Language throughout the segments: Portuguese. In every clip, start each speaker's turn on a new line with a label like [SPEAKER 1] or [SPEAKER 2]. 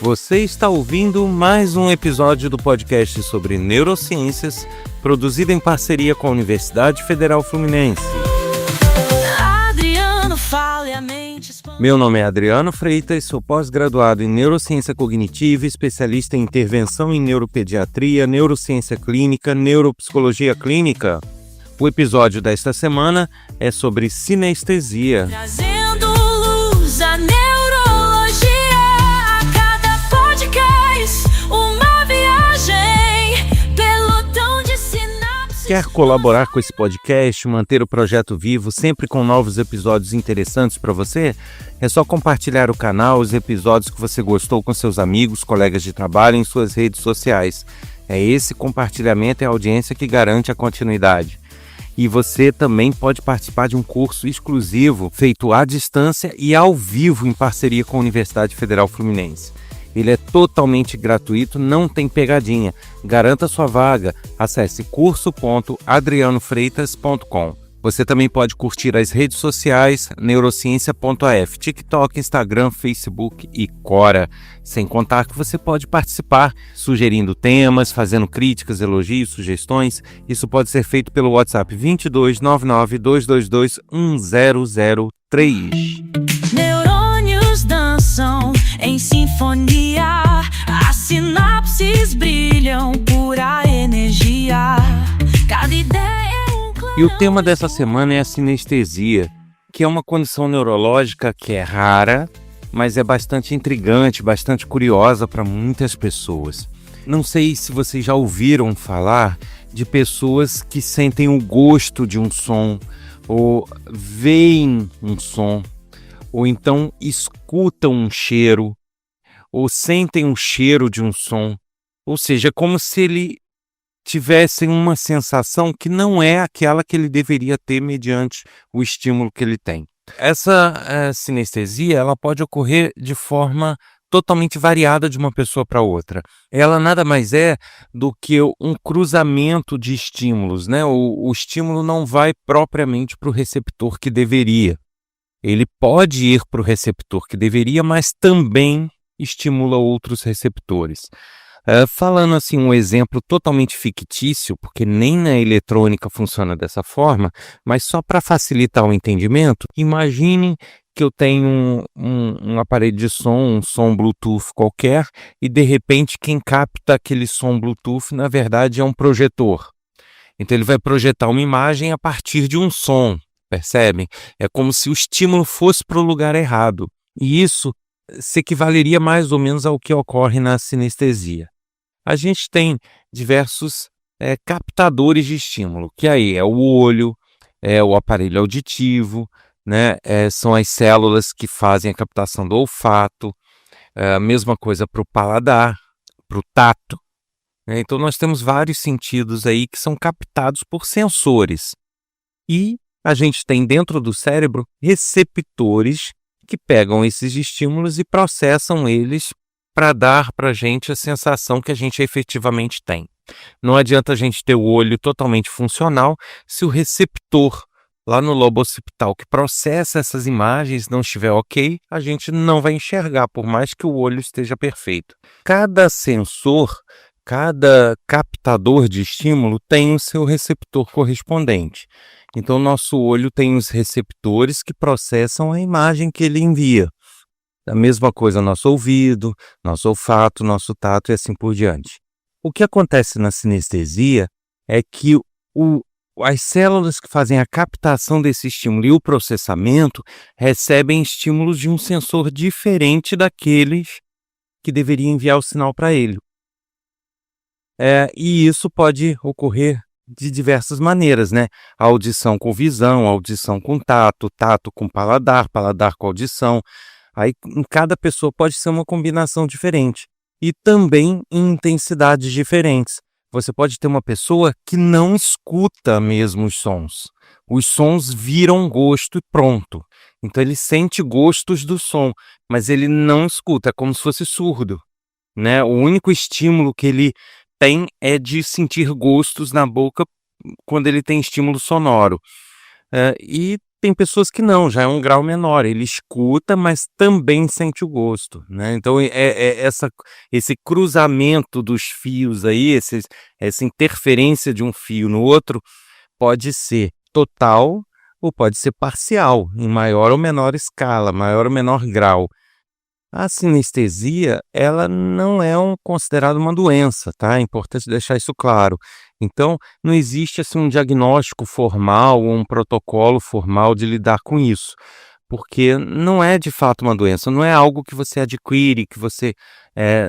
[SPEAKER 1] Você está ouvindo mais um episódio do podcast sobre neurociências, produzido em parceria com a Universidade Federal Fluminense. Meu nome é Adriano Freitas, sou pós-graduado em Neurociência Cognitiva, especialista em intervenção em neuropediatria, neurociência clínica, neuropsicologia clínica. O episódio desta semana é sobre sinestesia.
[SPEAKER 2] Trazendo luz à neurologia, a cada podcast, uma viagem, pelotão de sinapses.
[SPEAKER 1] Quer colaborar com esse podcast, manter o projeto vivo, sempre com novos episódios interessantes para você? É só compartilhar o canal, os episódios que você gostou com seus amigos, colegas de trabalho em suas redes sociais. É esse compartilhamento e audiência que garante a continuidade. E você também pode participar de um curso exclusivo feito à distância e ao vivo em parceria com a Universidade Federal Fluminense. Ele é totalmente gratuito, não tem pegadinha. Garanta sua vaga. Acesse curso.adrianofreitas.com. Você também pode curtir as redes sociais neurociência.af, TikTok, Instagram, Facebook e Quora. Sem contar que você pode participar, sugerindo temas, fazendo críticas, elogios, sugestões. Isso pode ser feito pelo WhatsApp 2299-222-1003.
[SPEAKER 2] Neurônios dançam em sinfonia, as sinapses brilham, pura energia. Cada ideia é um clarão.
[SPEAKER 1] E o tema dessa semana é a sinestesia, que é uma condição neurológica que é rara, mas é bastante intrigante, bastante curiosa para muitas pessoas. Não sei se vocês já ouviram falar de pessoas que sentem o gosto de um som, ou veem um som, ou então escutam um cheiro, ou sentem um cheiro de um som. Ou seja, como se ele tivesse uma sensação que não é aquela que ele deveria ter mediante o estímulo que ele tem. Essa sinestesia ela pode ocorrer de forma totalmente variada de uma pessoa para outra. Ela nada mais é do que um cruzamento de estímulos, né? O estímulo não vai propriamente para o receptor que deveria. Ele pode ir para o receptor que deveria, mas também estimula outros receptores. Falando assim um exemplo totalmente fictício, porque nem na eletrônica funciona dessa forma, mas só para facilitar o entendimento, imagine que eu tenho um aparelho de som, um som Bluetooth qualquer, e de repente quem capta aquele som Bluetooth, na verdade, é um projetor. Então ele vai projetar uma imagem a partir de um som, percebem? É como se o estímulo fosse para o lugar errado. E isso se equivaleria mais ou menos ao que ocorre na sinestesia. A gente tem diversos captadores de estímulo, que aí é o olho, é o aparelho auditivo, né? São as células que fazem a captação do olfato, a mesma coisa para o paladar, para o tato. Né? Então nós temos vários sentidos aí que são captados por sensores. E a gente tem dentro do cérebro receptores que pegam esses estímulos e processam eles para dar para a gente a sensação que a gente efetivamente tem. Não adianta a gente ter o olho totalmente funcional se o receptor lá no lobo occipital que processa essas imagens não estiver ok, a gente não vai enxergar, por mais que o olho esteja perfeito. Cada sensor, cada captador de estímulo tem o seu receptor correspondente. Então, nosso olho tem os receptores que processam a imagem que ele envia. A mesma coisa nosso ouvido, nosso olfato, nosso tato e assim por diante. O que acontece na sinestesia é que as células que fazem a captação desse estímulo e o processamento recebem estímulos de um sensor diferente daqueles que deveria enviar o sinal para ele. E isso pode ocorrer de diversas maneiras, né? A audição com visão, a audição com tato, tato com paladar, paladar com audição. Aí, em cada pessoa pode ser uma combinação diferente. E também em intensidades diferentes. Você pode ter uma pessoa que não escuta mesmo os sons. Os sons viram gosto e pronto. Então ele sente gostos do som, mas ele não escuta, é como se fosse surdo. Né? O único estímulo que ele tem é de sentir gostos na boca quando ele tem estímulo sonoro. E tem pessoas que não, já é um grau menor, ele escuta, mas também sente o gosto, né. Então esse cruzamento dos fios aí, essa interferência de um fio no outro, pode ser total ou pode ser parcial, em maior ou menor escala, maior ou menor grau. A sinestesia, ela não é considerada uma doença, tá? É importante deixar isso claro. Então, não existe assim um diagnóstico formal ou um protocolo formal de lidar com isso, porque não é de fato uma doença, não é algo que você adquire, que você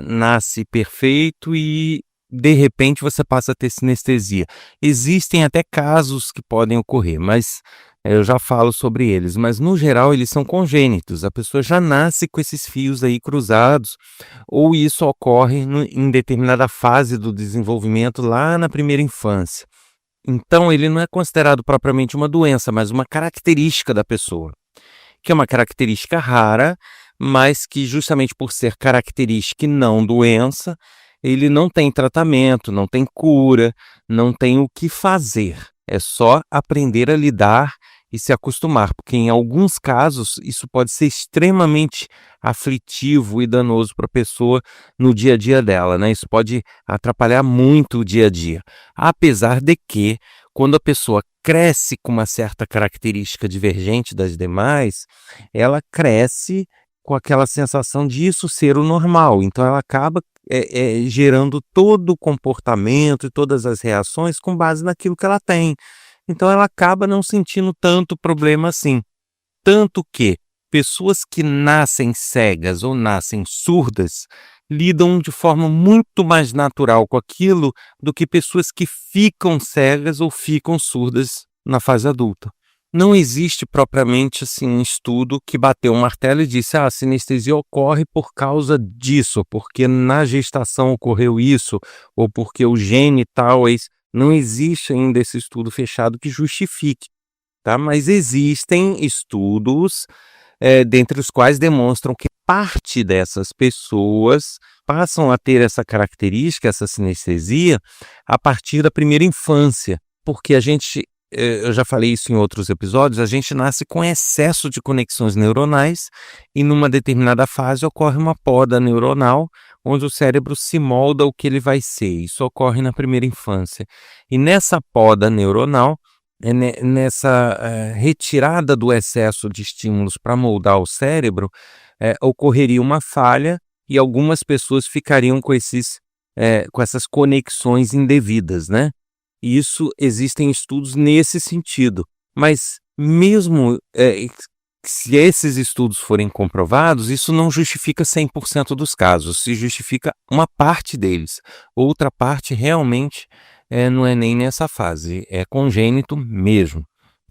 [SPEAKER 1] nasce perfeito e de repente você passa a ter sinestesia. Existem até casos que podem ocorrer, mas eu já falo sobre eles, mas no geral eles são congênitos, a pessoa já nasce com esses fios aí cruzados, ou isso ocorre em determinada fase do desenvolvimento lá na primeira infância. Então ele não é considerado propriamente uma doença, mas uma característica da pessoa, que é uma característica rara, mas que justamente por ser característica e não doença, ele não tem tratamento, não tem cura, não tem o que fazer. É só aprender a lidar e se acostumar, porque em alguns casos isso pode ser extremamente aflitivo e danoso para a pessoa no dia a dia dela, né? Isso pode atrapalhar muito o dia a dia. Apesar de que, quando a pessoa cresce com uma certa característica divergente das demais, ela cresce com aquela sensação de isso ser o normal. Então ela acaba gerando todo o comportamento e todas as reações com base naquilo que ela tem. Então ela acaba não sentindo tanto problema assim. Tanto que pessoas que nascem cegas ou nascem surdas lidam de forma muito mais natural com aquilo do que pessoas que ficam cegas ou ficam surdas na fase adulta. Não existe propriamente assim um estudo que bateu um martelo e disse: a sinestesia ocorre por causa disso, porque na gestação ocorreu isso, ou porque o gene tal é isso. Não existe ainda esse estudo fechado que justifique, tá? Mas existem estudos, dentre os quais demonstram que parte dessas pessoas passam a ter essa característica, essa sinestesia, a partir da primeira infância, porque a gente, eu já falei isso em outros episódios, a gente nasce com excesso de conexões neuronais e numa determinada fase ocorre uma poda neuronal, onde o cérebro se molda o que ele vai ser. Isso ocorre na primeira infância. E nessa poda neuronal, nessa retirada do excesso de estímulos para moldar o cérebro, ocorreria uma falha e algumas pessoas ficariam com essas conexões indevidas, né? E isso, existem estudos nesse sentido. Mas mesmo se esses estudos forem comprovados, isso não justifica 100% dos casos, se justifica uma parte deles. Outra parte realmente não é nem nessa fase, é congênito mesmo.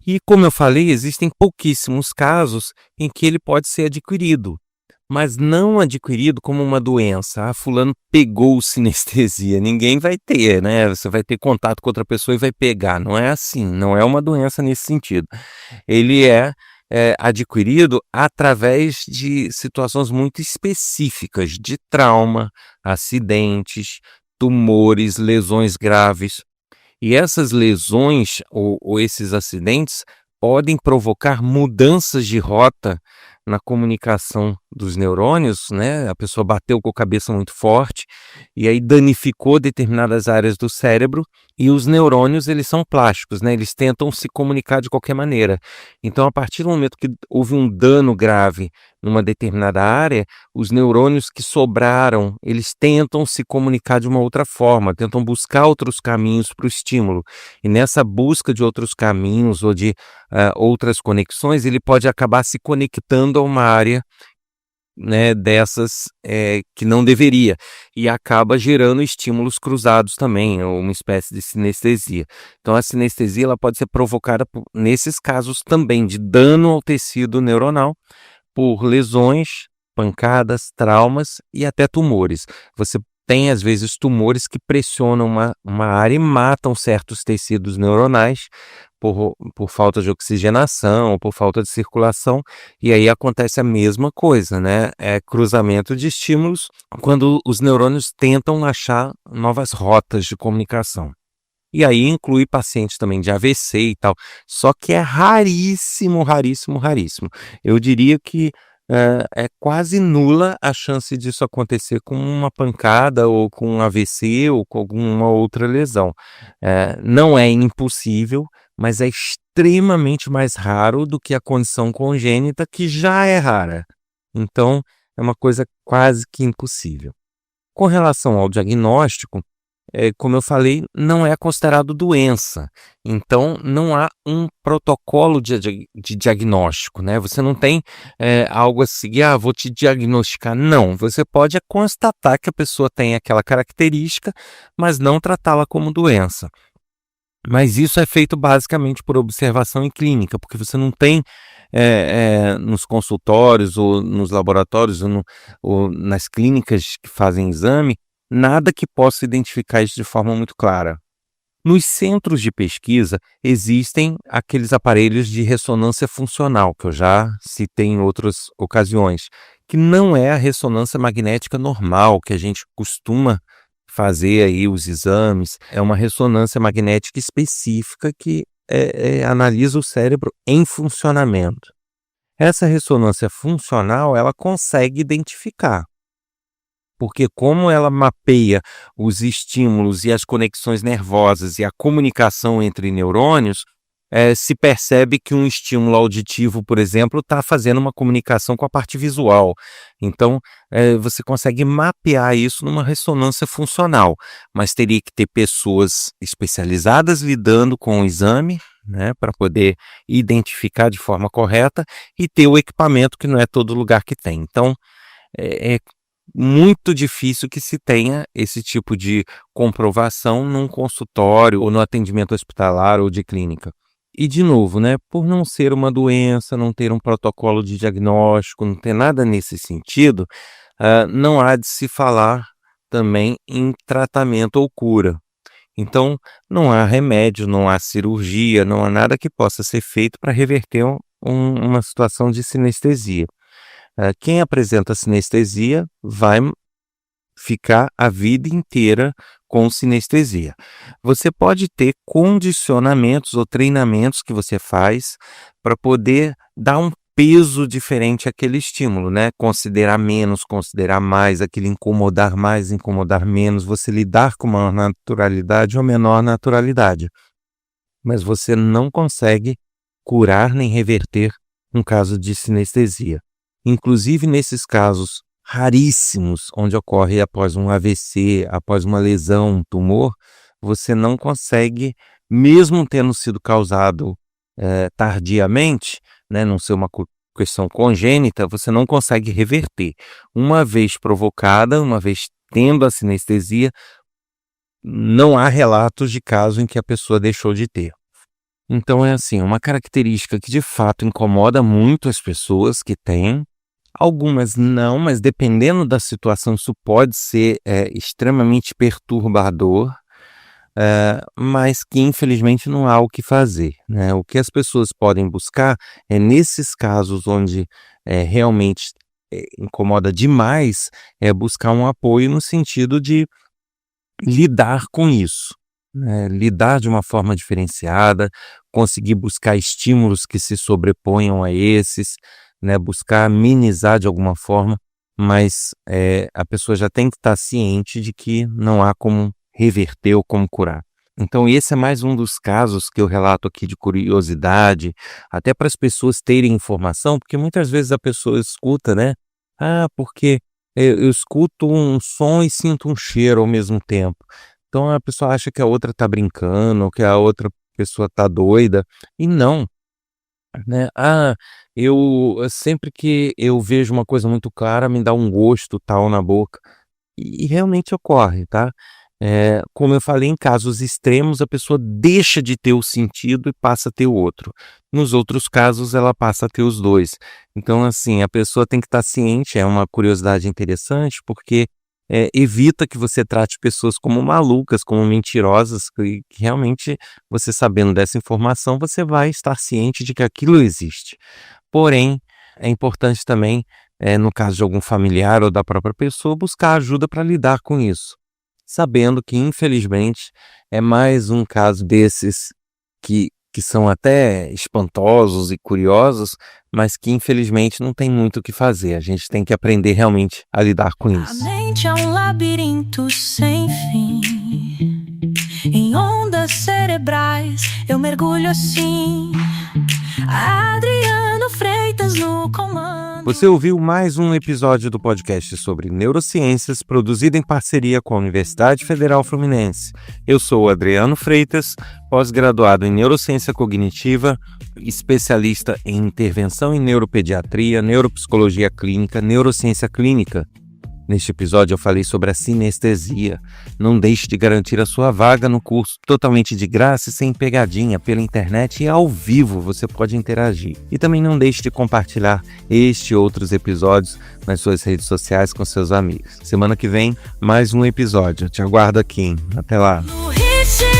[SPEAKER 1] E como eu falei, existem pouquíssimos casos em que ele pode ser adquirido, mas não adquirido como uma doença. Ah, fulano pegou sinestesia. Ninguém vai ter, né? Você vai ter contato com outra pessoa e vai pegar. Não é assim, não é uma doença nesse sentido. Ele é adquirido através de situações muito específicas de trauma, acidentes, tumores, lesões graves. E essas lesões ou esses acidentes podem provocar mudanças de rota na comunicação dos neurônios, né? A pessoa bateu com a cabeça muito forte e aí danificou determinadas áreas do cérebro, e os neurônios, eles são plásticos, né? Eles tentam se comunicar de qualquer maneira. Então, a partir do momento que houve um dano grave numa determinada área, os neurônios que sobraram, eles tentam se comunicar de uma outra forma, tentam buscar outros caminhos para o estímulo. E nessa busca de outros caminhos ou de outras conexões, ele pode acabar se conectando a uma área, né, dessas que não deveria, e acaba gerando estímulos cruzados também, ou uma espécie de sinestesia. Então a sinestesia, ela pode ser provocada nesses casos também de dano ao tecido neuronal, por lesões, pancadas, traumas e até tumores. Você tem, às vezes, tumores que pressionam uma área e matam certos tecidos neuronais por falta de oxigenação ou por falta de circulação, e aí acontece a mesma coisa, né? É cruzamento de estímulos quando os neurônios tentam achar novas rotas de comunicação. E aí inclui pacientes também de AVC e tal. Só que é raríssimo, raríssimo, raríssimo. Eu diria que é quase nula a chance disso acontecer com uma pancada ou com um AVC ou com alguma outra lesão. Não é impossível, mas é extremamente mais raro do que a condição congênita, que já é rara. Então, é uma coisa quase que impossível. Com relação ao diagnóstico, como eu falei, não é considerado doença. Então, não há um protocolo de diagnóstico, né? Você não tem algo a seguir, vou te diagnosticar. Não, você pode constatar que a pessoa tem aquela característica, mas não tratá-la como doença. Mas isso é feito basicamente por observação em clínica, porque você não tem nos consultórios ou nos laboratórios ou nas clínicas que fazem exame, nada que possa identificar isso de forma muito clara. Nos centros de pesquisa existem aqueles aparelhos de ressonância funcional, que eu já citei em outras ocasiões, que não é a ressonância magnética normal que a gente costuma fazer aí os exames. É uma ressonância magnética específica que analisa o cérebro em funcionamento. Essa ressonância funcional, ela consegue identificar, porque como ela mapeia os estímulos e as conexões nervosas e a comunicação entre neurônios, se percebe que um estímulo auditivo, por exemplo, está fazendo uma comunicação com a parte visual. Então, você consegue mapear isso numa ressonância funcional, mas teria que ter pessoas especializadas lidando com o exame, né, para poder identificar de forma correta e ter o equipamento, que não é todo lugar que tem. Então, é muito difícil que se tenha esse tipo de comprovação num consultório ou no atendimento hospitalar ou de clínica. E, de novo, né, por não ser uma doença, não ter um protocolo de diagnóstico, não ter nada nesse sentido, não há de se falar também em tratamento ou cura. Então, não há remédio, não há cirurgia, não há nada que possa ser feito para reverter uma situação de sinestesia. Quem apresenta sinestesia vai ficar a vida inteira com sinestesia. Você pode ter condicionamentos ou treinamentos que você faz para poder dar um peso diferente àquele estímulo, né? Considerar menos, considerar mais, aquele incomodar mais, incomodar menos, você lidar com maior naturalidade ou menor naturalidade. Mas você não consegue curar nem reverter um caso de sinestesia. Inclusive nesses casos raríssimos, onde ocorre após um AVC, após uma lesão, um tumor, você não consegue, mesmo tendo sido causado tardiamente, né, não ser uma questão congênita, você não consegue reverter. Uma vez provocada, uma vez tendo a sinestesia, não há relatos de caso em que a pessoa deixou de ter. Então é assim, uma característica que de fato incomoda muito as pessoas que têm. Algumas não, mas dependendo da situação, isso pode ser extremamente perturbador, mas que infelizmente não há o que fazer, né? O que as pessoas podem buscar é, nesses casos onde realmente incomoda demais, é buscar um apoio no sentido de lidar com isso, né? Lidar de uma forma diferenciada, conseguir buscar estímulos que se sobreponham a esses, né, buscar minimizar de alguma forma, mas a pessoa já tem que estar ciente de que não há como reverter ou como curar. Então esse é mais um dos casos que eu relato aqui de curiosidade, até para as pessoas terem informação, porque muitas vezes a pessoa escuta, né? Porque eu escuto um som e sinto um cheiro ao mesmo tempo. Então a pessoa acha que a outra está brincando, ou que a outra pessoa está doida, e não, né? Eu sempre que eu vejo uma coisa muito clara, me dá um gosto tal na boca, e realmente ocorre, tá? Como eu falei, em casos extremos, a pessoa deixa de ter o sentido e passa a ter o outro. Nos outros casos, ela passa a ter os dois. Então, assim, a pessoa tem que estar ciente, é uma curiosidade interessante, porque evita que você trate pessoas como malucas, como mentirosas, que realmente, você sabendo dessa informação, você vai estar ciente de que aquilo existe. Porém, é importante também, no caso de algum familiar ou da própria pessoa, buscar ajuda para lidar com isso. sabendo que, infelizmente, é mais um caso desses que são até espantosos e curiosos, mas que, infelizmente, não tem muito o que fazer. A gente tem que aprender realmente a lidar com isso.
[SPEAKER 2] A mente é um labirinto sem fim. Em ondas cerebrais eu mergulho assim. Adriano Freitas no comando.
[SPEAKER 1] Você ouviu mais um episódio do podcast sobre neurociências, produzido em parceria com a Universidade Federal Fluminense. Eu sou o Adriano Freitas, pós-graduado em Neurociência Cognitiva, especialista em intervenção em neuropediatria, neuropsicologia clínica, neurociência clínica. Neste episódio eu falei sobre a sinestesia. Não deixe de garantir a sua vaga no curso totalmente de graça e sem pegadinha pela internet e ao vivo você pode interagir. E também não deixe de compartilhar este e outros episódios nas suas redes sociais com seus amigos. Semana que vem, mais um episódio. Eu te aguardo aqui, hein? Até lá!
[SPEAKER 2] No ritmo